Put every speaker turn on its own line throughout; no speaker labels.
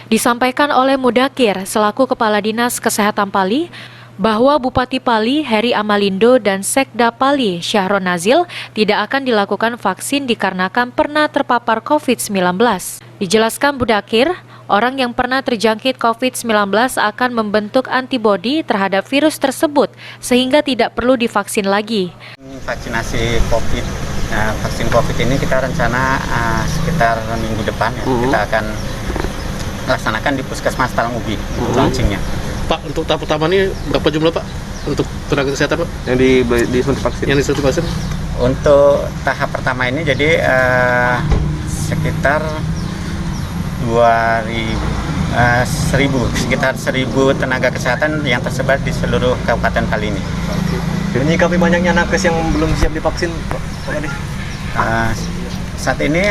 Disampaikan oleh Mudakir selaku Kepala Dinas Kesehatan Pali bahwa Bupati Pali Heri Amalindo dan Sekda Pali Syahron Nazil tidak akan dilakukan vaksin dikarenakan pernah terpapar COVID-19. Dijelaskan Mudakir, orang yang pernah terjangkit COVID-19 akan membentuk antibodi terhadap virus tersebut sehingga tidak perlu divaksin lagi.
Vaksinasi COVID, vaksin COVID ini kita rencana sekitar minggu depan ya, kita akan laksanakan di Puskesmas Talang Ubi untuk launchingnya.
Pak, untuk tahap pertama ini berapa jumlah Pak untuk tenaga kesehatan Pak? Yang disuntik vaksin? Yang disuntik vaksin?
Untuk tahap pertama ini jadi sekitar 1.000 tenaga kesehatan yang tersebar di seluruh Kabupaten Pali ini.
Menyikapi banyaknya nakes yang belum siap divaksin, Pak Adi?
Saat ini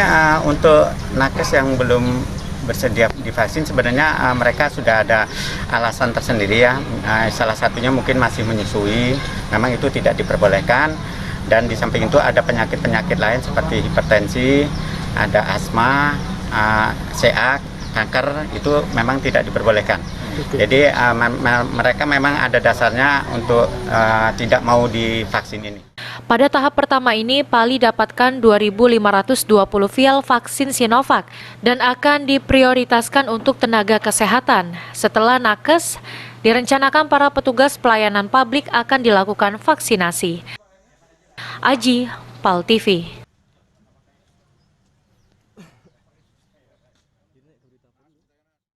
untuk nakes yang belum bersedia divaksin sebenarnya mereka sudah ada alasan tersendiri ya. Salah satunya mungkin masih menyusui, memang itu tidak diperbolehkan. Dan di samping itu ada penyakit-penyakit lain seperti hipertensi, ada asma, seak, kanker, itu memang tidak diperbolehkan. Jadi mereka memang ada dasarnya untuk tidak mau divaksin ini.
Pada tahap pertama ini, Pali dapatkan 2.520 vial vaksin Sinovac dan akan diprioritaskan untuk tenaga kesehatan. Setelah nakes, direncanakan para petugas pelayanan publik akan dilakukan vaksinasi. Aji, Pal TV.